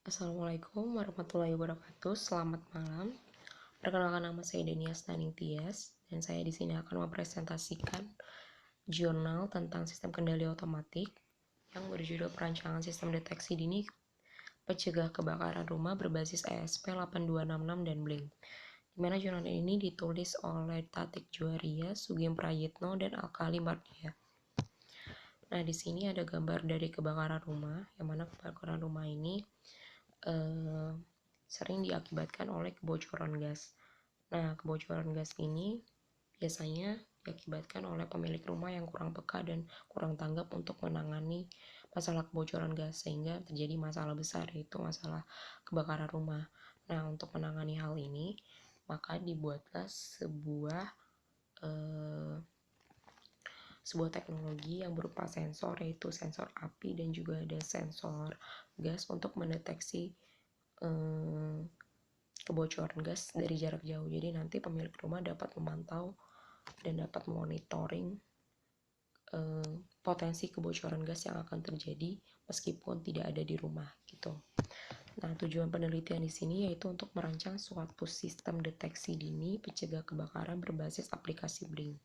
Assalamualaikum warahmatullahi wabarakatuh. Selamat malam. Perkenalkan, nama saya Denia Staning Tias dan saya di sini akan mempresentasikan jurnal tentang sistem kendali otomatik yang berjudul Perancangan Sistem Deteksi Dini Pencegah Kebakaran Rumah berbasis ESP8266 dan Blink. Di mana jurnal ini ditulis oleh Tatik Juwaria, Sugeng Prayitno, dan Alkali Mardia. Nah, di sini ada gambar dari kebakaran rumah, yang mana kebakaran rumah ini sering diakibatkan oleh kebocoran gas. Nah, kebocoran gas ini biasanya diakibatkan oleh pemilik rumah yang kurang peka dan kurang tanggap untuk menangani masalah kebocoran gas, sehingga terjadi masalah besar, yaitu masalah kebakaran rumah. Nah, untuk menangani hal ini, maka dibuatlah sebuah teknologi yang berupa sensor, yaitu sensor api dan juga ada sensor gas untuk mendeteksi kebocoran gas dari jarak jauh. Jadi nanti pemilik rumah dapat memantau dan dapat monitoring potensi kebocoran gas yang akan terjadi meskipun tidak ada di rumah gitu. Nah, tujuan penelitian di sini yaitu untuk merancang suatu sistem deteksi dini pencegah kebakaran berbasis aplikasi Blink.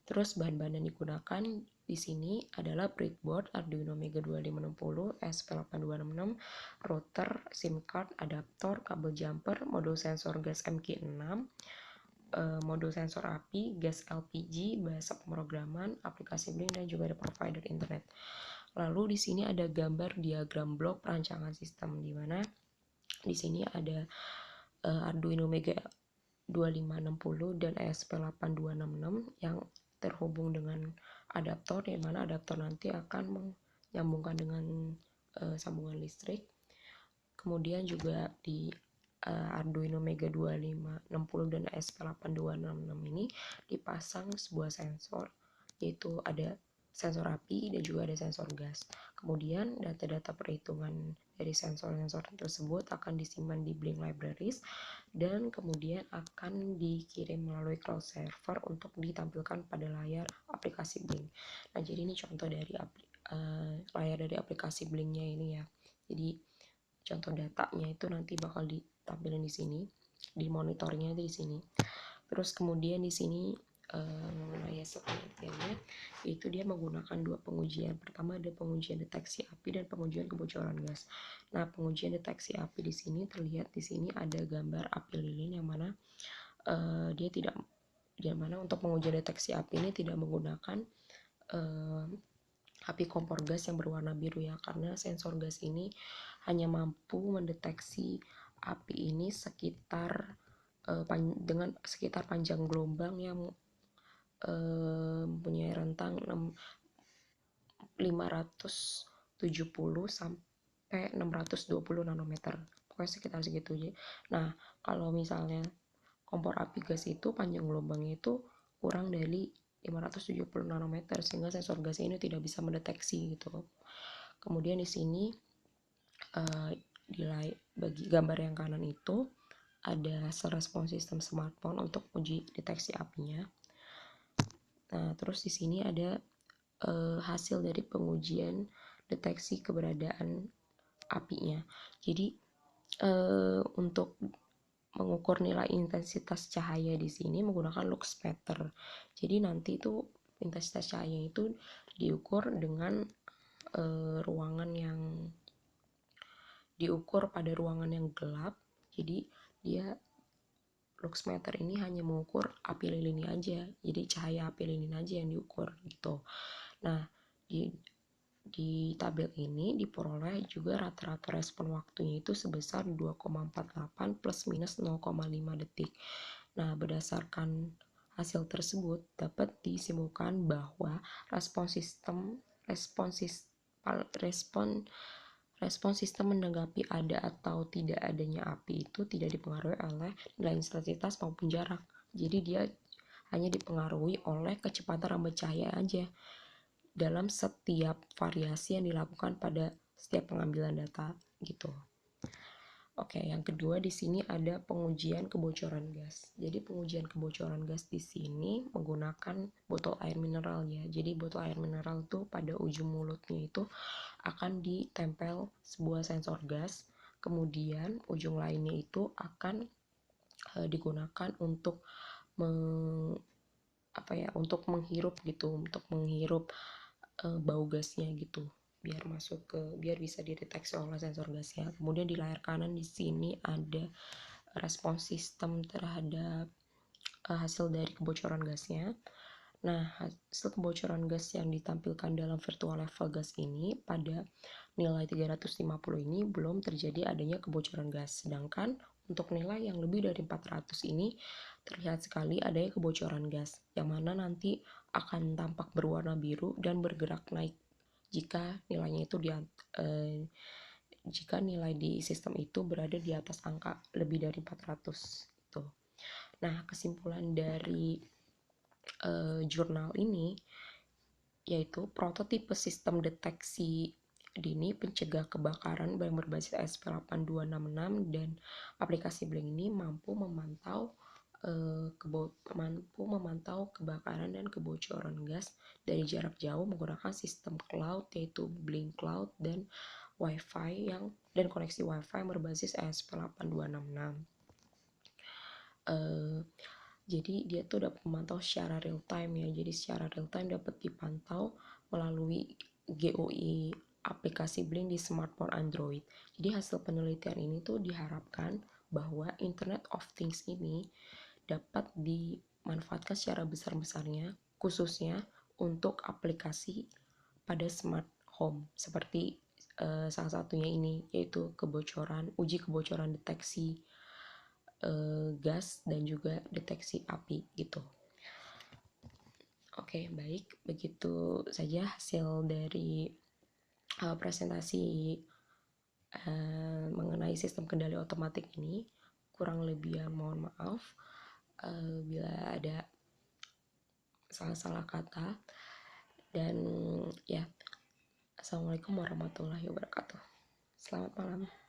Terus bahan-bahan yang digunakan di sini adalah breadboard Arduino Mega 2560, ESP8266, router, SIM card, adaptor, kabel jumper, modul sensor gas MQ6, modul sensor api, gas LPG, bahasa pemrograman, aplikasi Blink, dan juga ada provider internet. Lalu di sini ada gambar diagram blok perancangan sistem, di mana di sini ada Arduino Mega 2560 dan ESP8266 yang terhubung dengan adaptor, di mana adaptor nanti akan menyambungkan dengan sambungan listrik. Kemudian juga di Arduino Mega 2560 dan ESP8266 ini dipasang sebuah sensor, yaitu ada sensor api dan juga ada sensor gas. Kemudian data-data perhitungan dari sensor-sensor tersebut akan disimpan di Blink Libraries dan kemudian akan dikirim melalui cloud server untuk ditampilkan pada layar aplikasi Blink. Nah, jadi ini contoh dari layar dari aplikasi Blinknya ini ya. Jadi contoh datanya itu nanti bakal ditampilkan di sini, di monitornya di sini. Terus kemudian di sini mengenai hasil penelitiannya, yaitu dia menggunakan dua pengujian. Pertama ada pengujian deteksi api dan pengujian kebocoran gas. Nah, pengujian deteksi api di sini terlihat di sini ada gambar api lilin, yang mana untuk pengujian deteksi api ini tidak menggunakan api kompor gas yang berwarna biru ya, karena sensor gas ini hanya mampu mendeteksi api ini dengan sekitar panjang gelombang yang mempunyai rentang 570 sampai 620 nanometer, pokoknya sekitar segitu aja. Nah, kalau misalnya kompor api gas itu panjang gelombangnya itu kurang dari 570 nanometer, sehingga sensor gas ini tidak bisa mendeteksi gitu. Kemudian di sini bagi gambar yang kanan itu ada hasil respon sistem smartphone untuk uji deteksi apinya. Nah, terus di sini ada hasil dari pengujian deteksi keberadaan apinya. Jadi untuk mengukur nilai intensitas cahaya di sini menggunakan luxmeter. Jadi nanti itu intensitas cahaya itu diukur dengan diukur pada ruangan yang gelap. Jadi dia luxmeter ini hanya mengukur api lilin aja, jadi cahaya api lilin aja yang diukur gitu. Nah, di tabel ini diperoleh juga rata-rata respon waktunya itu sebesar 2,48 plus minus 0,5 detik. Nah, berdasarkan hasil tersebut dapat disimpulkan bahwa respon sistem menanggapi ada atau tidak adanya api itu tidak dipengaruhi oleh nilai intensitas maupun jarak. Jadi dia hanya dipengaruhi oleh kecepatan rambat cahaya aja dalam setiap variasi yang dilakukan pada setiap pengambilan data gitu. Oke, yang kedua di sini ada pengujian kebocoran gas. Jadi pengujian kebocoran gas di sini menggunakan botol air mineral ya. Jadi botol air mineral itu pada ujung mulutnya itu akan ditempel sebuah sensor gas kemudian ujung lainnya itu akan digunakan untuk untuk menghirup gitu, untuk menghirup bau gasnya gitu, biar bisa dideteksi oleh sensor gasnya. Kemudian di layar kanan di sini ada respons sistem terhadap hasil dari kebocoran gasnya. Nah, hasil kebocoran gas yang ditampilkan dalam virtual level gas ini pada nilai 350 ini belum terjadi adanya kebocoran gas. Sedangkan untuk nilai yang lebih dari 400 ini terlihat sekali adanya kebocoran gas, yang mana nanti akan tampak berwarna biru dan bergerak naik jika nilainya itu jika nilai di sistem itu berada di atas angka lebih dari 400 gitu. Nah, kesimpulan dari jurnal ini yaitu prototipe sistem deteksi dini pencegah kebakaran yang berbasis ASP8266 dan aplikasi Blink ini mampu memantau kebakaran dan kebocoran gas dari jarak jauh menggunakan sistem cloud yaitu Blink Cloud dan koneksi Wi-Fi yang berbasis ASP8266. Jadi dia tuh dapat memantau secara real time ya. Jadi secara real time dapat dipantau melalui GUI aplikasi Blink di smartphone Android. Jadi hasil penelitian ini tuh diharapkan bahwa Internet of Things ini dapat dimanfaatkan secara besar-besarnya, khususnya untuk aplikasi pada smart home seperti salah satunya ini yaitu uji kebocoran deteksi gas dan juga deteksi api gitu. Oke, baik, begitu saja hasil dari presentasi mengenai sistem kendali otomatik ini. Kurang lebih mohon maaf bila ada salah-salah kata. Dan ya, assalamualaikum warahmatullahi wabarakatuh. Selamat malam.